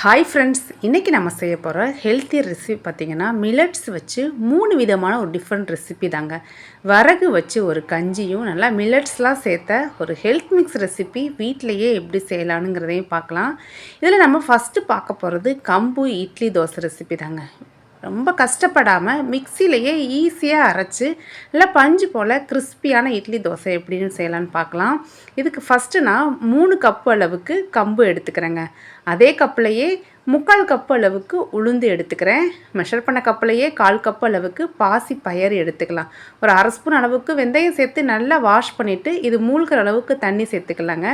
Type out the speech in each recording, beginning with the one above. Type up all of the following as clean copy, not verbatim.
Hi friends, இன்றைக்கி நம்ம செய்ய போகிற ஹெல்த்தி ரெசிபி பார்த்திங்கன்னா மில்லட்ஸ் வச்சு 3 விதமான ஒரு டிஃப்ரெண்ட் ரெசிபி தாங்க. வரகு வச்சு ஒரு கஞ்சியும் நல்லா மில்லட்ஸ்லாம் சேர்த்த ஒரு ஹெல்த் மிக்ஸ் ரெசிபி வீட்டிலையே எப்படி செய்யலானுங்கிறதையும் பார்க்கலாம். இதில் நம்ம ஃபஸ்ட்டு பார்க்க போகிறது கம்பு இட்லி தோசை ரெசிபி தாங்க. ரொம்ப கஷ்டப்படாமல் மிக்சியிலையே ஈஸியாக அரைச்சி இல்லை பஞ்சு போல் கிறிஸ்பியான இட்லி தோசை எப்படின்னு செய்யலான்னு பார்க்கலாம். இதுக்கு ஃபஸ்ட்டு நான் 3 கப்பு அளவுக்கு கம்பு எடுத்துக்கிறேங்க. அதே கப்புலையே 3/4 கப்பு அளவுக்கு உளுந்து எடுத்துக்கிறேன். மெஷர் பண்ண கப்புலையே 1/4 கப்பு அளவுக்கு பாசி பயறு எடுத்துக்கலாம். ஒரு 1/2 ஸ்பூன் அளவுக்கு வெந்தயம் சேர்த்து நல்லா வாஷ் பண்ணிவிட்டு இது மூழ்கிற அளவுக்கு தண்ணி சேர்த்துக்கலாங்க.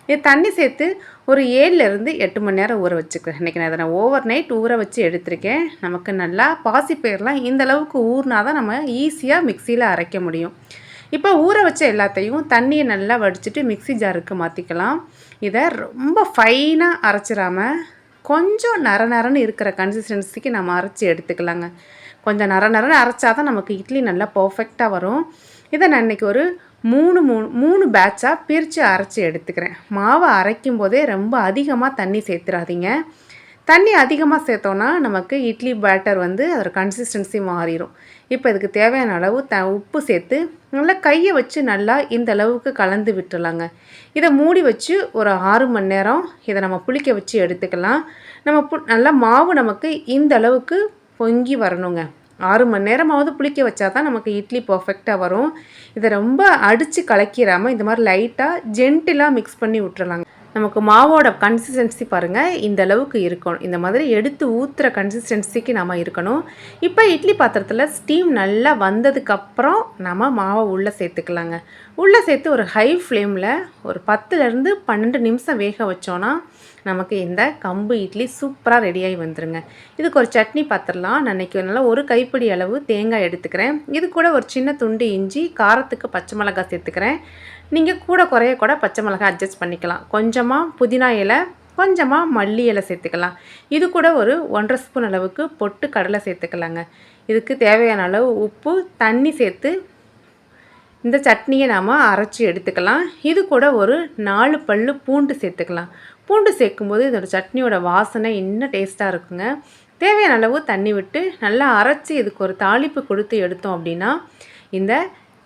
இது தண்ணி சேர்த்து ஒரு 7லேருந்து 8 மணி நேரம் ஊற வச்சுக்கிறேன். இன்றைக்கி நான் அதை ஓவர் நைட் ஊற வச்சு எடுத்திருக்கேன். நமக்கு நல்லா பாசி பயிரெலாம் இந்த அளவுக்கு ஊறினா தான் நம்ம ஈஸியாக மிக்சியில் அரைக்க முடியும். இப்போ ஊற வச்ச எல்லாத்தையும் தண்ணியை நல்லா வடிச்சிட்டு மிக்சி ஜாருக்கு மாற்றிக்கலாம். இதை ரொம்ப ஃபைனாக அரைச்சிடாமல் கொஞ்சம் நரன்னு இருக்கிற கன்சிஸ்டன்சிக்கு நம்ம அரைச்சி எடுத்துக்கலாங்க. கொஞ்சம் நரன்னு அரைச்சா தான் நமக்கு இட்லி நல்லா பர்ஃபெக்டாக வரும். இதை நான் இன்றைக்கி ஒரு மூணு பேட்சாக பிரித்து அரைச்சி எடுத்துக்கிறேன். மாவை அரைக்கும் போதே ரொம்ப அதிகமாக தண்ணி சேர்த்துறாதீங்க. தண்ணி அதிகமாக சேர்த்தோன்னா நமக்கு இட்லி பேட்டர் அதோட கன்சிஸ்டன்சி மாறிடும். இப்போ இதுக்கு தேவையான அளவு உப்பு சேர்த்து நல்லா கையை வச்சு நல்லா இந்த அளவுக்கு கலந்து விட்டுலாங்க. இதை மூடி வச்சு ஒரு 6 மணி நேரம் இதை நம்ம புளிக்க வச்சு எடுத்துக்கலாம். நம்ம நல்லா மாவு நமக்கு இந்த அளவுக்கு பொங்கி வரணுங்க. 6 மணி நேரமாவது புளிக்க வச்சா தான் நமக்கு இட்லி பர்ஃபெக்டாக வரும். இதை ரொம்ப அடித்து கலக்கிடாமல் இந்த மாதிரி லைட்டாக ஜென்டிலாக மிக்ஸ் பண்ணி விட்டுறலாங்க. நமக்கு மாவோட கன்சிஸ்டன்சி பாருங்கள், இந்த அளவுக்கு இருக்கணும். இந்த மாதிரி எடுத்து ஊற்றுற கன்சிஸ்டன்சிக்கு நம்ம இருக்கணும். இப்போ இட்லி பாத்திரத்தில் ஸ்டீம் நல்லா வந்ததுக்கப்புறம் நம்ம மாவை உள்ளே சேர்த்துக்கலாங்க. உள்ளே சேர்த்து ஒரு ஹை ஃப்ளேமில் ஒரு 10லேருந்து 12 நிமிஷம் வேக வச்சோன்னா நமக்கு இந்த கம்பு இட்லி சூப்பராக ரெடியாகி வந்துடுங்க. இதுக்கு ஒரு சட்னி பார்த்துடலாம். நான் இன்றைக்கி நல்லா ஒரு கைப்பிடி அளவு தேங்காய் எடுத்துக்கிறேன். இது கூட ஒரு சின்ன துண்டு இஞ்சி, காரத்துக்கு பச்சை மிளகாய் சேர்த்துக்கிறேன். நீங்கள் கூட குறைய கூட பச்சை மிளகாய் அட்ஜஸ்ட் பண்ணிக்கலாம். கொஞ்சமாக புதினா இலை, கொஞ்சமாக மல்லி இலை சேர்த்துக்கலாம். இது கூட ஒரு 1/2 ஸ்பூன் அளவுக்கு பொட்டு கடலை சேர்த்துக்கலாங்க. இதுக்கு தேவையான அளவு உப்பு, தண்ணி சேர்த்து இந்த சட்னியை நாம் அரைச்சி எடுத்துக்கலாம். இது கூட ஒரு 4 பல் பூண்டு சேர்த்துக்கலாம். பூண்டு சேர்க்கும்போது இதோட சட்னியோட வாசனை இன்னும் டேஸ்ட்டாக இருக்குங்க. தேவையான அளவு தண்ணி விட்டு நல்லா அரைச்சி இதுக்கு ஒரு தாளிப்பு கொடுத்து எடுத்தோம் அப்படின்னா இந்த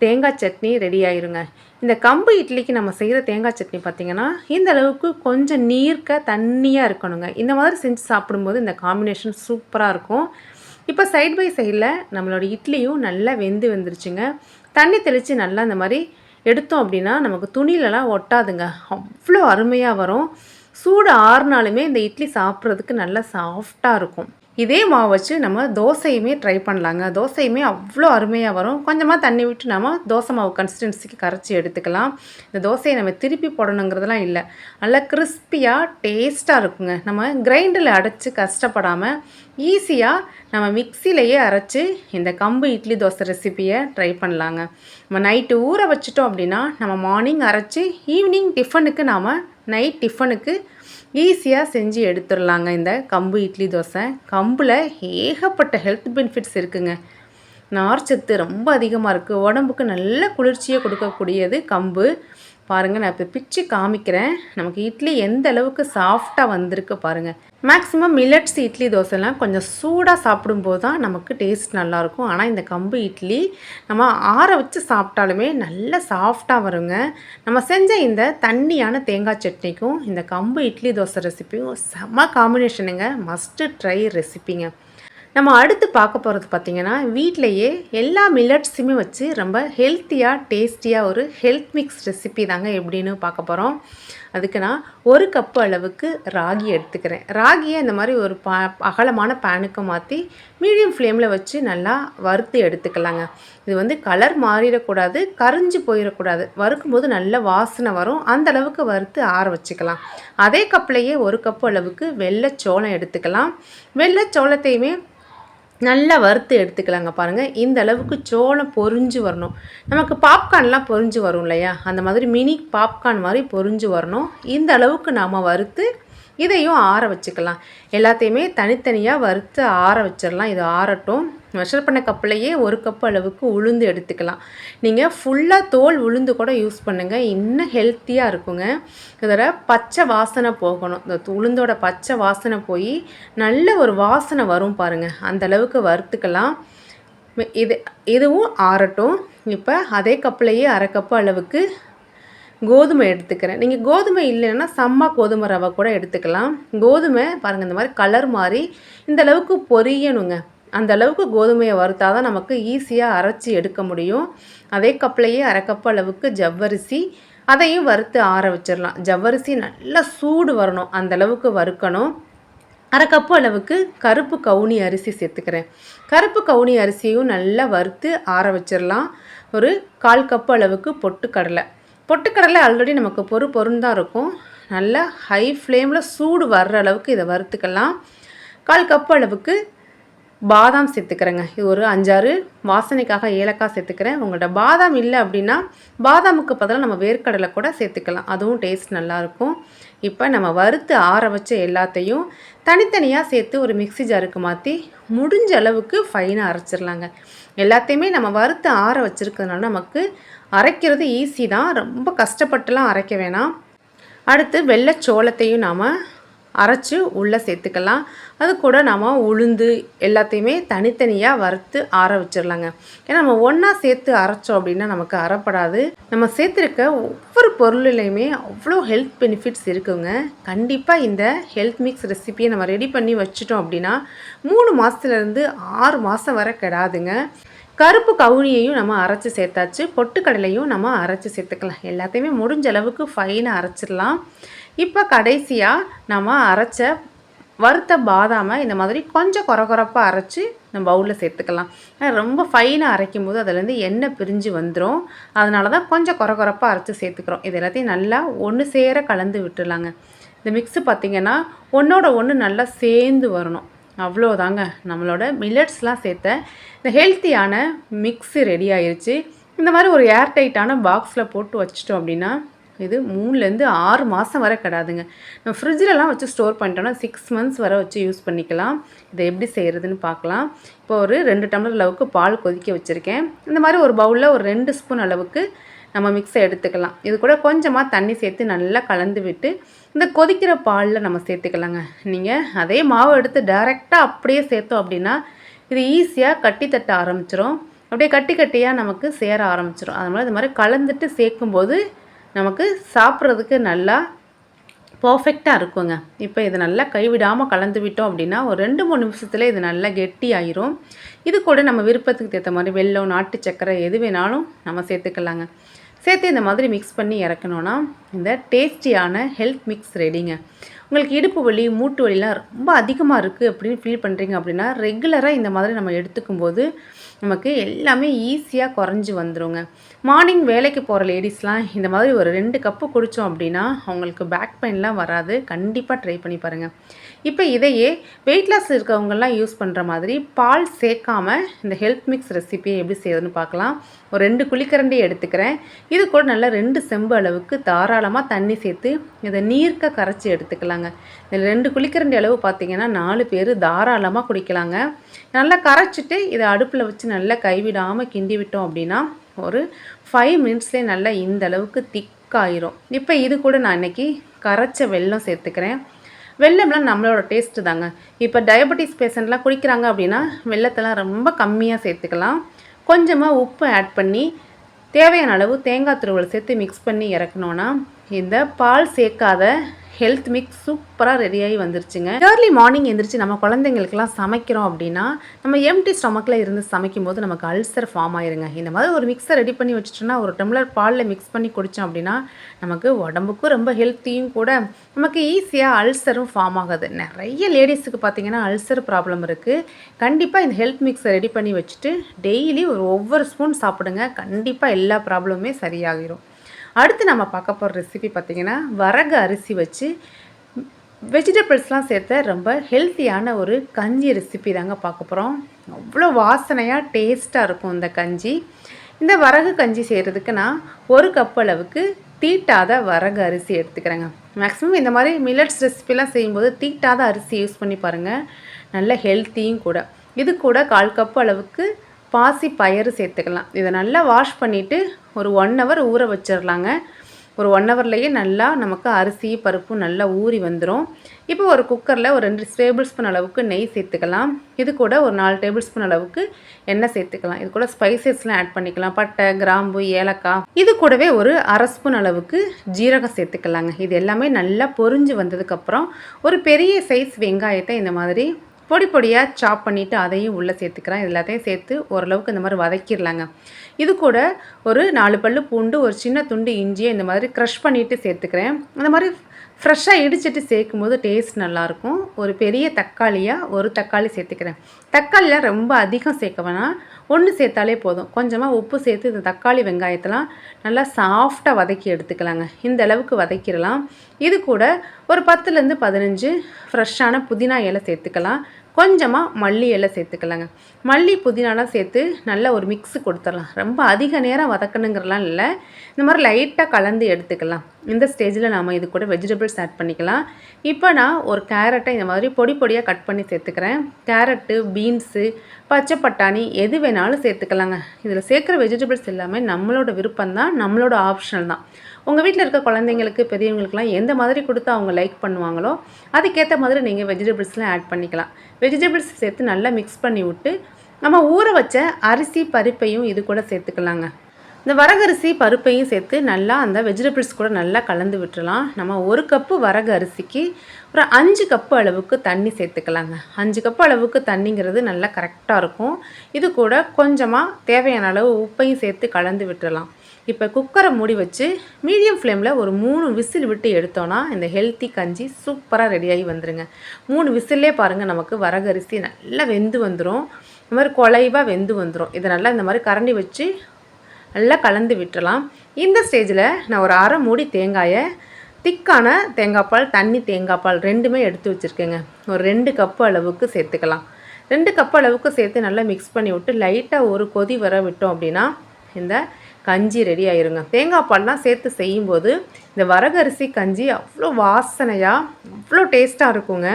தேங்காய் சட்னி ரெடி ஆயிருங்க. இந்த கம்பு இட்லிக்கு நம்ம செய்கிற தேங்காய் சட்னி பார்த்திங்கன்னா இந்த அளவுக்கு கொஞ்சம் தண்ணியாக இருக்கணுங்க. இந்த மாதிரி செஞ்சு சாப்பிடும்போது இந்த காம்பினேஷன் சூப்பராக இருக்கும். இப்போ சைட் பை சைடில் நம்மளோட இட்லியும் நல்லா வெந்துருச்சுங்க. தண்ணி தெளித்து நல்லா இந்த மாதிரி எடுத்தோம் அப்படின்னா நமக்கு துணியிலலாம் ஒட்டாதுங்க. அவ்வளோ அருமையாக வரும். சூடு ஆறுனாலுமே இந்த இட்லி சாப்பிட்றதுக்கு நல்லா சாஃப்டாக இருக்கும். இதே மாவு வச்சு நம்ம தோசையுமே ட்ரை பண்ணலாங்க. தோசையுமே அவ்வளோ அருமையாக வரும். கொஞ்சமாக தண்ணி விட்டு நம்ம தோசை மாவு கன்சிஸ்டன்சிக்கு கரைச்சி எடுத்துக்கலாம். இந்த தோசையை நம்ம திருப்பி போடணுங்கிறதுலாம் இல்லை. நல்லா கிறிஸ்பியாக டேஸ்ட்டாக இருக்குங்க. நம்ம கிரைண்டரில் அடைச்சி கஷ்டப்படாமல் ஈஸியாக நம்ம மிக்சியிலையே அரைச்சி இந்த கம்பு இட்லி தோசை ரெசிப்பியை ட்ரை பண்ணலாங்க. நம்ம நைட்டு ஊற வச்சிட்டோம் அப்படின்னா நம்ம மார்னிங் அரைச்சி ஈவினிங் டிஃபனுக்கு நாம் நைட் டிஃபனுக்கு ஈஸியாக செஞ்சு எடுத்துடலாங்க. இந்த கம்பு இட்லி தோசை கம்பில் ஏகப்பட்ட ஹெல்த் பெனிஃபிட்ஸ் இருக்குங்க. நார்ச்சத்து ரொம்ப அதிகமாக இருக்குது. உடம்புக்கு நல்ல குளிர்ச்சியை கொடுக்கக்கூடியது கம்பு. பாருங்கள், நான் இப்போ பிச்சு காமிக்கிறேன். நமக்கு இட்லி எந்த அளவுக்கு சாஃப்டாக வந்திருக்கு பாருங்கள். மேக்ஸிமம் மில்லட்ஸ் இட்லி தோசைலாம் கொஞ்சம் சூடாக சாப்பிடும்போது தான் நமக்கு டேஸ்ட் நல்லாயிருக்கும். ஆனால் இந்த கம்பு இட்லி நம்ம ஆற வச்சு சாப்பிட்டாலுமே நல்ல சாஃப்டாக வருங்க. நம்ம செஞ்ச இந்த தண்ணியான தேங்காய் சட்னிக்கும் இந்த கம்பு இட்லி தோசை ரெசிப்பியும் செம்ம காம்பினேஷனுங்க. Must try ரெசிப்பிங்க. நம்ம அடுத்து பார்க்க போகிறது பார்த்திங்கன்னா வீட்டிலையே எல்லா மில்லட்ஸுமே வச்சு ரொம்ப ஹெல்த்தியாக டேஸ்டியாக ஒரு ஹெல்த் மிக்ஸ் ரெசிபி தாங்க எப்படின்னு பார்க்க போகிறோம். அதுக்கு நான் 1 கப்பு அளவுக்கு ராகி எடுத்துக்கிறேன். ராகியை இந்த மாதிரி ஒரு அகலமான பேனுக்கு மாற்றி மீடியம் ஃப்ளேமில் வச்சு நல்லா வறுத்து எடுத்துக்கலாங்க. இது கலர் மாறிடக்கூடாது, கரிஞ்சு போயிடக்கூடாது. வறுக்கும்போது நல்ல வாசனை வரும். அந்த அளவுக்கு வறுத்து ஆற வச்சுக்கலாம். அதே கப்புலையே 1 கப்பு அளவுக்கு வெள்ளைச்சோளம் எடுத்துக்கலாம். வெள்ளைச்சோளத்தையுமே நல்லா வறுத்து எடுத்துக்கலாங்க. பாருங்கள், இந்த அளவுக்கு சோளம் பொரிஞ்சு வரணும். நமக்கு பாப்கார்ன்லாம் பொரிஞ்சு வரும் இல்லையா, அந்த மாதிரி மினி பாப்கார்ன் மாதிரி பொரிஞ்சு வரணும். இந்த அளவுக்கு நாம் வறுத்து இதையும் ஆற வச்சுக்கலாம். எல்லாத்தையுமே தனித்தனியாக வறுத்து ஆற வச்சிடலாம். இது ஆறட்டும். மெஷர் பண்ண கப்லையே 1 கப் அளவுக்கு உளுந்து எடுத்துக்கலாம். நீங்கள் ஃபுல்லாக தோல் உளுந்து கூட யூஸ் பண்ணுங்கள், இன்னும் ஹெல்த்தியாக இருக்குங்க. இதோட பச்சை வாசனை போகணும். இந்த உளுந்தோட பச்சை வாசனை போய் நல்ல ஒரு வாசனை வரும் பாருங்கள், அந்தளவுக்கு வறுத்துக்கலாம். இதுவும் ஆறட்டும். இப்போ அதே கப்லையே 1/2 கப்பு அளவுக்கு கோதுமை எடுத்துக்கிறேன். நீங்கள் கோதுமை இல்லைன்னா சம்மா கோதுமை ரவை கூட எடுத்துக்கலாம். கோதுமை பாருங்கள் இந்த மாதிரி கலர் மாதிரி இந்த அளவுக்கு பொரியணுங்க. அந்த அளவுக்கு கோதுமையை வறுத்தா தான் நமக்கு ஈஸியாக அரைச்சி எடுக்க முடியும். அதே கப்லையே 1/2 கப்பு அளவுக்கு ஜவ்வரிசி, அதையும் வறுத்து ஆற வச்சிடலாம். ஜவ்வரிசி நல்லா சூடு வரணும், அந்த அளவுக்கு வறுக்கணும். 1/2 கப்பு அளவுக்கு கருப்பு கவுனி அரிசி சேர்த்துக்கிறேன். கருப்பு கவுனி அரிசியும் நல்லா வறுத்து ஆற வச்சிடலாம். ஒரு 1/4 கப்பு அளவுக்கு பொட்டுக்கடலை ஆல்ரெடி நமக்கு பொருன்னு தான் இருக்கும். நல்லா ஹை ஃப்ளேமில் சூடு வர்ற அளவுக்கு இதை வறுத்துக்கலாம். 1/4 கப்பு அளவுக்கு பாதாம் சேர்த்துக்கிறேங்க. இது ஒரு 5-6 வாசனைக்காக ஏலக்காய் சேர்த்துக்கிறேன். உங்கள்கிட்ட பாதாம் இல்லை அப்படின்னா பாதாமுக்கு பதிலாக நம்ம வேர்க்கடலை கூட சேர்த்துக்கலாம், அதுவும் டேஸ்ட் நல்லாயிருக்கும். இப்போ நம்ம வறுத்து ஆற வச்ச எல்லாத்தையும் தனித்தனியாக சேர்த்து ஒரு மிக்ஸி ஜாருக்கு மாற்றி முடிஞ்ச அளவுக்கு ஃபைனாக அரைச்சிடலாங்க. எல்லாத்தையுமே நம்ம வறுத்து ஆற வச்சுருக்கிறதுனால நமக்கு அரைக்கிறது ஈஸி தான், ரொம்ப கஷ்டப்பட்டுலாம் அரைக்க வேணாம். அடுத்து வெள்ளைச்சோளத்தையும் நாம் அரைச்சி உள்ளே சேர்த்துக்கலாம். அது கூட நாம் உளுந்து எல்லாத்தையுமே தனித்தனியாக வறுத்து ஆற வச்சிடலாங்க. ஏன்னா நம்ம ஒன்றா சேர்த்து அரைச்சோம் அப்படின்னா நமக்கு அரைப்படாது. நம்ம சேர்த்துருக்க ஒவ்வொரு பொருள்லையுமே அவ்வளோ ஹெல்த் பெனிஃபிட்ஸ் இருக்குங்க. கண்டிப்பாக இந்த ஹெல்த் மிக்ஸ் ரெசிபியை நம்ம ரெடி பண்ணி வச்சுட்டோம் அப்படின்னா 3 மாதத்துலேருந்து 6 மாதம் வரை கெடாதுங்க. கருப்பு கவுனியையும் நம்ம அரைச்சி சேர்த்தாச்சு, பொட்டுக்கடலையும் நம்ம அரைச்சி சேர்த்துக்கலாம். எல்லாத்தையுமே முடிஞ்ச அளவுக்கு ஃபைனாக அரைச்சிடலாம். இப்போ கடைசியாக நம்ம அரைச்ச வறுத்த பாதாமை இந்த மாதிரி கொஞ்சம் கொரப்பாக அரைச்சி நம்ம பவுலில் சேர்த்துக்கலாம். ரொம்ப ஃபைனாக அரைக்கும் போது அதுலேருந்து எண்ணெய் பிரிஞ்சு வந்துடும், அதனால தான் கொஞ்சம் கொரப்பாக அரைச்சி சேர்த்துக்கிறோம். இது எல்லாத்தையும் நல்லா ஒன்று சேர கலந்து விட்டுடலாங்க. இந்த மிக்ஸு பார்த்திங்கன்னா ஒன்றோட ஒன்று நல்லா சேர்ந்து வரணும், அவ்வளோதாங்க. நம்மளோட மில்லட்ஸ்லாம் சேர்த்த இந்த ஹெல்த்தியான மிக்ஸு ரெடி ஆயிடுச்சு. இந்த மாதிரி ஒரு ஏர்டைட்டான பாக்ஸில் போட்டு வச்சிட்டோம் அப்படின்னா இது 3லேருந்து 6 மாதம் வரை கிடாதுங்க. நம்ம ஃப்ரிட்ஜிலலாம் வச்சு ஸ்டோர் பண்ணிட்டோம்னா 6 மந்த்ஸ் வரை வச்சு யூஸ் பண்ணிக்கலாம். இதை எப்படி செய்கிறதுன்னு பார்க்கலாம். இப்போ ஒரு 2 டம்ளர் அளவுக்கு பால் கொதிக்க வச்சுருக்கேன். இந்த மாதிரி ஒரு பவுலில் ஒரு 2 ஸ்பூன் அளவுக்கு நம்ம மிக்ஸை எடுத்துக்கலாம். இது கூட கொஞ்சமாக தண்ணி சேர்த்து நல்லா கலந்து விட்டு இந்த கொதிக்கிற பாலில் நம்ம சேர்த்துக்கலாங்க. நீங்கள் அதே மாவு எடுத்து டைரெக்டாக அப்படியே சேர்த்தோம் அப்படின்னா இது ஈஸியாக கட்டி தட்ட ஆரம்பிச்சிடும், அப்படியே கட்டி கட்டியாக நமக்கு சேர ஆரம்பிச்சிடும். அதனால் இது மாதிரி கலந்துட்டு சேர்க்கும்போது நமக்கு சாப்பிட்றதுக்கு நல்லா பர்ஃபெக்டாக இருக்குங்க. இப்போ இதை நல்லா கைவிடாமல் கலந்து விட்டோம் அப்படின்னா ஒரு 2-3 நிமிஷத்தில் இது நல்லா கெட்டி ஆயிரும். இது கூட நம்ம விருப்பத்துக்கு ஏற்ற மாதிரி வெல்லம், நாட்டு சக்கரை எது வேணாலும் நம்ம சேர்த்துக்கலாங்க. சேர்த்து இந்த மாதிரி மிக்ஸ் பண்ணி இறக்கணுன்னா இந்த டேஸ்டியான ஹெல்த் மிக்ஸ் ரெடிங்க. உங்களுக்கு இடுப்பு வலி, மூட்டு வலிலாம் ரொம்ப அதிகமாக இருக்குது அப்படின்னு ஃபீல் பண்ணுறீங்க அப்படின்னா ரெகுலராக இந்த மாதிரி நம்ம எடுத்துக்கும்போது நமக்கு எல்லாமே ஈஸியாக குறைஞ்சி வந்துடுங்க. மார்னிங் வேலைக்கு போகிற லேடிஸ்லாம் இந்த மாதிரி ஒரு 2 கப்பு குடித்தோம் அப்படின்னா அவங்களுக்கு பேக் பெயின்லாம் வராது. கண்டிப்பாக ட்ரை பண்ணி பாருங்கள். இப்போ இதையே வெயிட் லாஸ் இருக்கவங்கெல்லாம் யூஸ் பண்ணுற மாதிரி பால் சேர்க்காமல் இந்த ஹெல்த் மிக்ஸ் ரெசிபியை எப்படி செய்யறதுன்னு பார்க்கலாம். ஒரு 2 குழிக்கரண்டி எடுத்துக்கிறேன். இது கூட நல்லா 2 செம்பு அளவுக்கு தாராளமாக தண்ணி சேர்த்து இதை நீர்க்க கரைச்சி எடுத்துக்கலாங்க. இதில் 2 குழிக்கரண்டி அளவு பார்த்திங்கன்னா 4 பேர் தாராளமாக குடிக்கலாங்க. நல்லா கரைச்சிட்டு இதை அடுப்பில் வச்சு நல்லா கைவிடாமல் கிண்டி விட்டோம் அப்படின்னா ஒரு 5 மினிட்ஸ்லேயே நல்லா இந்த அளவுக்கு திக்காயிரும். இப்போ இது கூட நான் இன்றைக்கி கரைச்ச வெல்லம் சேர்த்துக்கிறேன். வெல்லம்லாம் நம்மளோட டேஸ்ட்டு தாங்க. இப்போ டயபெட்டிஸ் பேஷண்ட்லாம் குடிக்கிறாங்க அப்படின்னா வெல்லத்தெல்லாம் ரொம்ப கம்மியாக சேர்த்துக்கலாம். கொஞ்சமாக உப்பு ஆட் பண்ணி தேவையான அளவு தேங்காய் துருவல் சேர்த்து மிக்ஸ் பண்ணி இறக்கணுன்னா இந்த பால் சேர்க்காத ஹெல்த் மிக்ஸ் சூப்பராக ரெடியாகி வந்துருச்சுங்க. ஏர்லி மார்னிங் எழுந்திரிச்சு நம்ம குழந்தைங்களுக்குலாம் சமைக்கிறோம் அப்படின்னா நம்ம எம்டி ஸ்டொமக்கில் இருந்து சமைக்கும் போது நமக்கு அல்சர் ஃபார்ம் ஆயிருங்க. இந்த மாதிரி ஒரு மிக்ஸை ரெடி பண்ணி வச்சுட்டோன்னா ஒரு டம்ளர் பாலில் மிக்ஸ் பண்ணி குடித்தோம் அப்படின்னா நமக்கு உடம்புக்கும் ரொம்ப ஹெல்த்தியும் கூட, நமக்கு ஈஸியாக அல்சரும் ஃபார்ம் ஆகுது. நிறைய லேடிஸுக்கு பார்த்திங்கன்னா அல்சர் ப்ராப்ளம் இருக்குது. கண்டிப்பாக இந்த ஹெல்த் மிக்ஸை ரெடி பண்ணி வச்சுட்டு டெய்லி ஒவ்வொரு ஸ்பூன் சாப்பிடுங்க. கண்டிப்பாக எல்லா ப்ராப்ளமுமே சரியாகிடும். அடுத்து நம்ம பார்க்க போகிற ரெசிபி பார்த்திங்கன்னா வரகு அரிசி வச்சு வெஜிடபிள்ஸ்லாம் சேர்த்த ரொம்ப ஹெல்த்தியான ஒரு கஞ்சி ரெசிபி தாங்க பார்க்க போகிறோம். அவ்வளோ வாசனையாக டேஸ்ட்டாக இருக்கும் இந்த கஞ்சி. இந்த வரகு கஞ்சி செய்கிறதுக்கு நான் 1 கப் அளவுக்கு தீட்டாத வரகு அரிசி எடுத்துக்கிறேங்க. மேக்ஸிமம் இந்த மாதிரி மில்லட்ஸ் ரெசிபிலாம் செய்யும்போது தீட்டாத அரிசி யூஸ் பண்ணி பாருங்கள், நல்ல ஹெல்த்தியும் கூட. இது கூட 1/4 கப் அளவுக்கு பாசி பயறு சேர்த்துக்கலாம். இதை நல்லா வாஷ் பண்ணிவிட்டு ஒரு 1 ஹவர் ஊற வச்சிடலாங்க. ஒரு 1 ஹவர்லேயே நல்லா நமக்கு அரிசி பருப்பு நல்லா ஊறி வந்துடும். இப்போ ஒரு குக்கரில் ஒரு 2 டேபிள் ஸ்பூன் அளவுக்கு நெய் சேர்த்துக்கலாம். இது கூட ஒரு 4 டேபிள் ஸ்பூன் அளவுக்கு எண்ணெய் சேர்த்துக்கலாம். இது கூட ஸ்பைசஸ்லாம் ஆட் பண்ணிக்கலாம். பட்டை, கிராம்பு, ஏலக்காய். இது கூடவே ஒரு 1/2 ஸ்பூன் அளவுக்கு ஜீரகம் சேர்த்துக்கலாங்க. இது எல்லாமே நல்லா பொரிஞ்சு வந்ததுக்கப்புறம் ஒரு பெரிய சைஸ் வெங்காயத்தை இந்த மாதிரி பொடி பொடியாக சாப் பண்ணிவிட்டு அதையும் உள்ளே சேர்த்துக்கிறேன். இது எல்லாத்தையும் சேர்த்து ஓரளவுக்கு இந்த மாதிரி வதக்கிடலாங்க. இது கூட ஒரு 4 பல்லு பூண்டு, ஒரு சின்ன துண்டு இஞ்சியை இந்த மாதிரி க்ரஷ் பண்ணிவிட்டு சேர்த்துக்கிறேன். அந்த மாதிரி ஃப்ரெஷ்ஷாக இடிச்சிட்டு சேர்க்கும் போது டேஸ்ட் நல்லாயிருக்கும். ஒரு பெரிய தக்காளியாக ஒரு தக்காளி சேர்த்துக்கிறேன். தக்காளியில் ரொம்ப அதிகம் சேர்க்க வேணாம், 1 சேர்த்தாலே போதும். கொஞ்சமாக உப்பு சேர்த்து இந்த தக்காளி வெங்காயத்தெல்லாம் நல்லா சாஃப்டாக வதக்கி எடுத்துக்கலாங்க. இந்த அளவுக்கு வதக்கிடலாம். இது கூட ஒரு 10லேருந்து 15 ஃப்ரெஷ்ஷான புதினா இலை சேர்த்துக்கலாம். கொஞ்சமாக மல்லி இலை சேர்த்துக்கலாங்க. மல்லி புதினாலாம் சேர்த்து நல்லா ஒரு மிக்ஸு கொடுத்துடலாம். ரொம்ப அதிக நேரம் வதக்கணுங்கிறலாம் இல்லை, இந்த மாதிரி லைட்டாக கலந்து எடுத்துக்கலாம். இந்த ஸ்டேஜில் நாம் இது கூட வெஜிடபிள்ஸ் ஆட் பண்ணிக்கலாம். இப்போ நான் ஒரு கேரட்டை இந்த மாதிரி பொடி பொடியாக கட் பண்ணி சேர்த்துக்கிறேன். கேரட்டு, பீன்ஸு, பச்சை பட்டாணி எது வேணாலும் சேர்த்துக்கலாங்க. இதில் சேர்க்குற வெஜிடபிள்ஸ் எல்லாமே நம்மளோட விருப்பம்தான், நம்மளோட ஆப்ஷனல் தான். உங்கள் வீட்டில் இருக்க குழந்தைங்களுக்கு, பெரியவங்களுக்குலாம் எந்த மாதிரி கொடுத்தா அவங்க லைக் பண்ணுவாங்களோ அதுக்கேற்ற மாதிரி நீங்கள் வெஜிடபிள்ஸ்லாம் ஆட் பண்ணிக்கலாம். வெஜிடபிள்ஸ் சேர்த்து நல்லா மிக்ஸ் பண்ணி விட்டு நம்ம ஊற வச்ச அரிசி பருப்பையும் இது கூட சேர்த்துக்கலாங்க. இந்த வரகரிசி பருப்பையும் சேர்த்து நல்லா அந்த வெஜிடபிள்ஸ் கூட நல்லா கலந்து விட்டுறலாம். நம்ம 1 கப்பு வரகு அரிசிக்கு ஒரு 5 கப்பு அளவுக்கு தண்ணி சேர்த்துக்கலாங்க. 5 கப்பு அளவுக்கு தண்ணிங்கிறது நல்லா கரெக்டாக இருக்கும். இது கூட கொஞ்சமாக தேவையான அளவு உப்பையும் சேர்த்து கலந்து விட்டுறலாம். இப்போ குக்கரை மூடி வச்சு மீடியம் ஃப்ளேமில் ஒரு 3 விசில் விட்டு எடுத்தோன்னா இந்த ஹெல்த்தி கஞ்சி சூப்பராக ரெடியாகி வந்துடுங்க. 3 விசில்லே பாருங்கள் நமக்கு வரகரிசி நல்லா வெந்து வந்துடும். இந்த மாதிரி குலைவாக வெந்து வந்துடும். இதை நல்லா இந்த மாதிரி கரண்டி வச்சு நல்லா கலந்து விட்டுறலாம். இந்த ஸ்டேஜில் நான் ஒரு 1/2 மூடி தேங்காயை திக்கான தேங்காய் பால், தண்ணி தேங்காய் பால் ரெண்டுமே எடுத்து வச்சுருக்கேங்க. ஒரு 2 கப்பு அளவுக்கு சேர்த்துக்கலாம். 2 கப்பு அளவுக்கு சேர்த்து நல்லா மிக்ஸ் பண்ணி விட்டு லைட்டாக ஒரு கொதி வர விட்டோம் அப்படின்னா இந்த கஞ்சி ரெடி ஆயிருங்க. தேங்காய் பால்லாம் சேர்த்து செய்யும்போது இந்த வரகரிசி கஞ்சி அவ்வளோ வாசனையாக அவ்வளோ டேஸ்ட்டாக இருக்குங்க.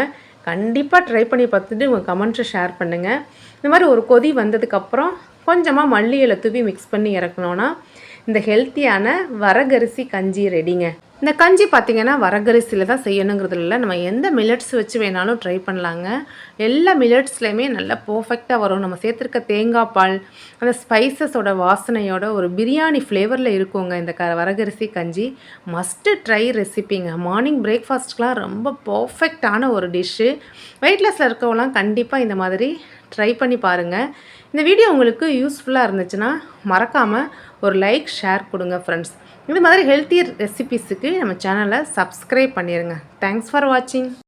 கண்டிப்பாக ட்ரை பண்ணி பார்த்துட்டு உங்கள் கமெண்ட்ஸை ஷேர் பண்ணுங்கள். இந்த மாதிரி ஒரு கொதி வந்ததுக்கப்புறம் கொஞ்சமாக மல்லி இலை தூவி மிக்ஸ் பண்ணி இறக்கணுன்னா இந்த ஹெல்த்தியான வரகரிசி கஞ்சி ரெடிங்க. இந்த கஞ்சி பார்த்திங்கன்னா வரகரிசியில் தான் செய்யணுங்கிறது இல்லை, நம்ம எந்த மில்லட்ஸ் வச்சு வேணாலும் ட்ரை பண்ணலாங்க. எல்லா மில்லட்ஸ்லையுமே நல்லா பர்ஃபெக்டாக வரும். நம்ம சேர்த்துருக்க தேங்காய் பால் அந்த ஸ்பைசஸோட வாசனையோட ஒரு பிரியாணி ஃப்ளேவரில் இருக்குங்க இந்த வரகரிசி கஞ்சி. மஸ்ட்டு ட்ரை ரெசிபிங்க. மார்னிங் பிரேக்ஃபாஸ்ட்க்கெலாம் ரொம்ப பர்ஃபெக்டான ஒரு டிஷ்ஷு. வெயிட்லெஸ்ஸில் இருக்கவங்களாம் கண்டிப்பாக இந்த மாதிரி ட்ரை பண்ணி பாருங்கள். இந்த வீடியோ உங்களுக்கு யூஸ்ஃபுல்லாக இருந்துச்சுன்னா மறக்காமல் ஒரு லைக், ஷேர் கொடுங்க ஃப்ரெண்ட்ஸ். இது மாதிரி ஹெல்த்தி ரெசிபீஸுக்கு நம்ம சேனலை சப்ஸ்கிரைப் பண்ணிடுங்க. தேங்க்ஸ் ஃபார் வாட்சிங்.